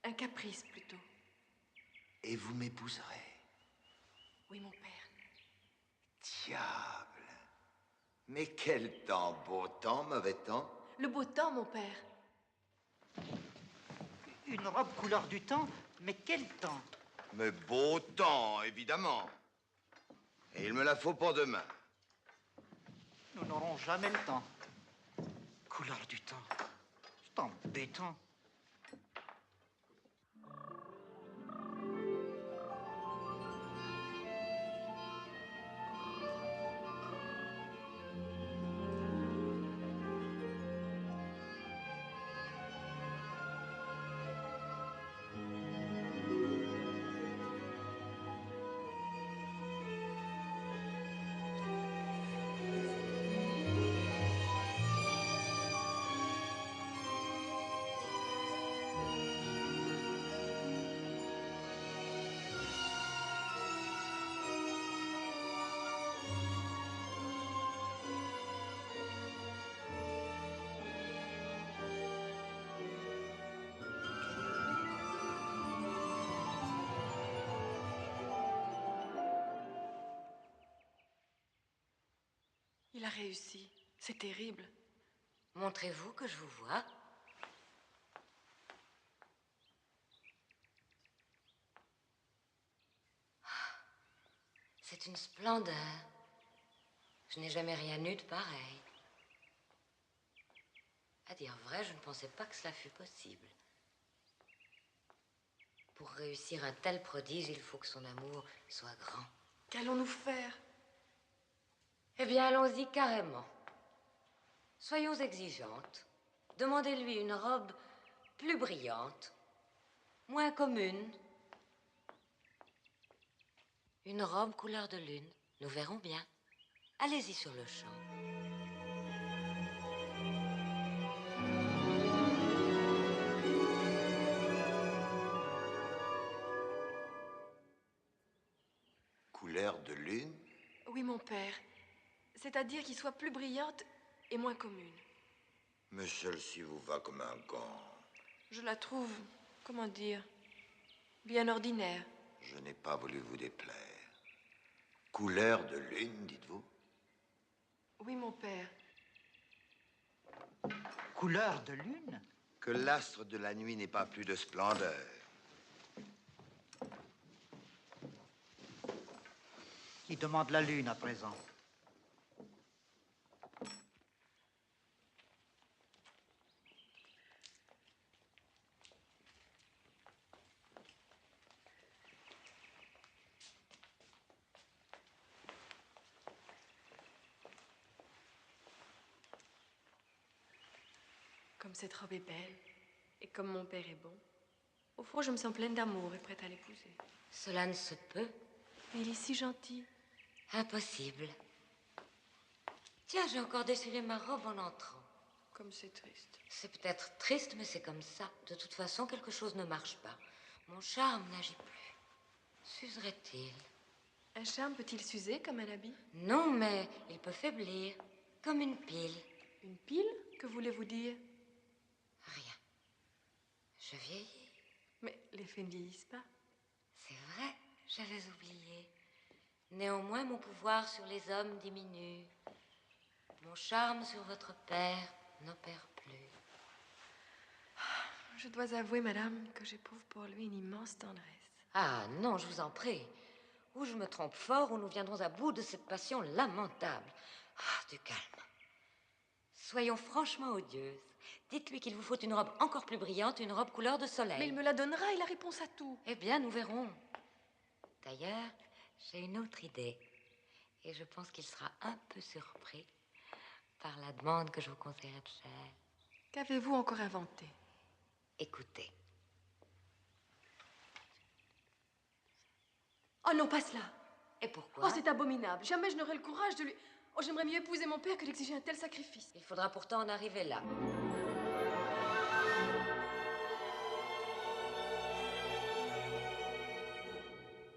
Un caprice, plutôt. Et vous m'épouserez? Oui, mon père. Diable! Mais quel temps! Beau temps, mauvais temps? Le beau temps, mon père. Une robe couleur du temps? Mais quel temps? Mais beau temps, évidemment. Et il me la faut pour demain. Nous n'aurons jamais le temps. Couleur du temps. C'est embêtant. Il a réussi. C'est terrible. Montrez-vous que je vous vois. C'est une splendeur. Je n'ai jamais rien eu de pareil. À dire vrai, je ne pensais pas que cela fût possible. Pour réussir un tel prodige, il faut que son amour soit grand. Qu'allons-nous faire? Eh bien, allons-y carrément. Soyons exigeantes. Demandez-lui une robe plus brillante, moins commune. Une robe couleur de lune. Nous verrons bien. Allez-y sur le champ. Couleur de lune? Oui, mon père. C'est-à-dire qu'il soit plus brillante et moins commune. Mais celle-ci vous va comme un gant. Je la trouve, comment dire, bien ordinaire. Je n'ai pas voulu vous déplaire. Couleur de lune, dites-vous? Oui, mon père. Couleur de lune? Que l'astre de la nuit n'ait pas plus de splendeur. Qui demande la lune à présent? Comme cette robe est belle et comme mon père est bon. Au fond, je me sens pleine d'amour et prête à l'épouser. Cela ne se peut. Mais il est si gentil. Impossible. Tiens, j'ai encore déchiré ma robe en entrant. Comme c'est triste. C'est peut-être triste, mais c'est comme ça. De toute façon, quelque chose ne marche pas. Mon charme n'agit plus. S'userait-il? Un charme peut-il s'user comme un habit? Non, mais il peut faiblir, comme une pile. Une pile? Que voulez-vous dire? Rien. Je vieillis. Mais les faits ne vieillissent pas. C'est vrai, j'avais oublié. Néanmoins, mon pouvoir sur les hommes diminue. Mon charme sur votre père n'opère plus. Je dois avouer, madame, que j'éprouve pour lui une immense tendresse. Ah non, je vous en prie. Ou je me trompe fort, ou nous viendrons à bout de cette passion lamentable. Ah, du calme. Soyons franchement odieuses. Dites-lui qu'il vous faut une robe encore plus brillante, une robe couleur de soleil. Mais il me la donnera, il a réponse à tout. Eh bien, nous verrons. D'ailleurs, j'ai une autre idée. Et je pense qu'il sera un peu surpris par la demande que je vous conseillerais de faire. Qu'avez-vous encore inventé? Écoutez. Oh non, pas cela. Et pourquoi? Oh, c'est abominable. Jamais je n'aurai le courage de lui... Oh, j'aimerais mieux épouser mon père que d'exiger un tel sacrifice. Il faudra pourtant en arriver là.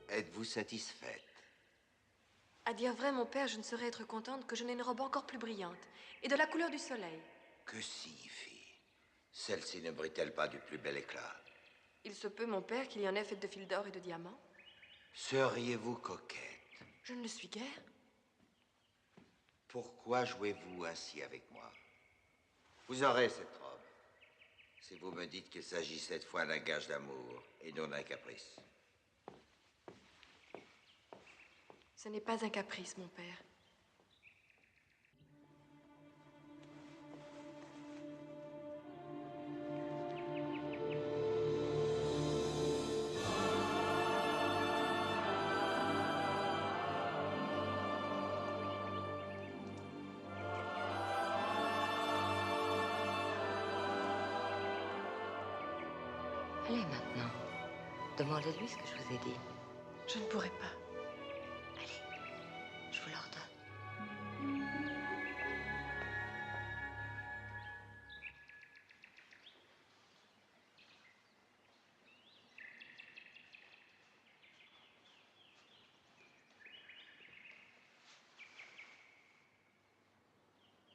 Êtes-vous satisfaite? À dire vrai, mon père, je ne saurais être contente que je n'ai une robe encore plus brillante et de la couleur du soleil. Que signifie? Celle-ci ne brille-t-elle pas du plus bel éclat? Il se peut, mon père, qu'il y en ait fait de fil d'or et de diamants. Seriez-vous coquette? Je ne le suis guère. Pourquoi jouez-vous ainsi avec moi? Vous aurez cette robe. Si vous me dites qu'il s'agit cette fois d'un gage d'amour et non d'un caprice. Ce n'est pas un caprice, mon père. Allez maintenant, demandez-lui ce que je vous ai dit. Je ne pourrai pas. Allez, je vous l'ordonne.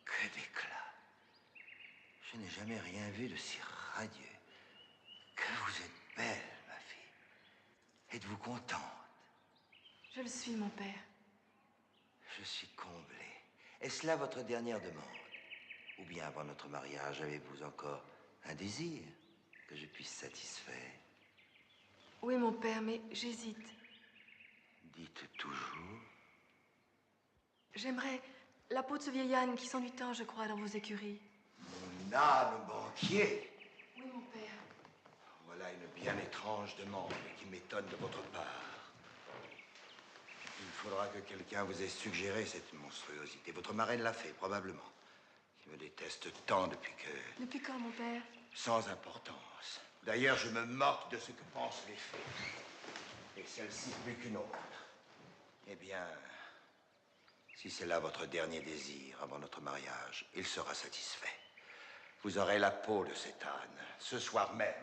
Que d'éclat. Je n'ai jamais rien vu de si radieux. Que vous êtes belle, ma fille. Êtes-vous contente? Je le suis, mon père. Je suis comblé. Est-ce là votre dernière demande? Ou bien avant notre mariage, avez-vous encore un désir que je puisse satisfaire? Oui, mon père, mais j'hésite. Dites toujours. J'aimerais la peau de ce vieil âne qui s'ennuie tant, je crois, dans vos écuries. Mon âne banquier. Oui, mon père. Voilà une bien étrange demande qui m'étonne de votre part. Il faudra que quelqu'un vous ait suggéré cette monstruosité. Votre marraine l'a fait, probablement. Qui me déteste tant depuis que... Depuis quand, mon père? Sans importance. D'ailleurs, je me moque de ce que pensent les fées. Et celle-ci plus qu'une autre. Eh bien, si c'est là votre dernier désir avant notre mariage, il sera satisfait. Vous aurez la peau de cet âne, ce soir même.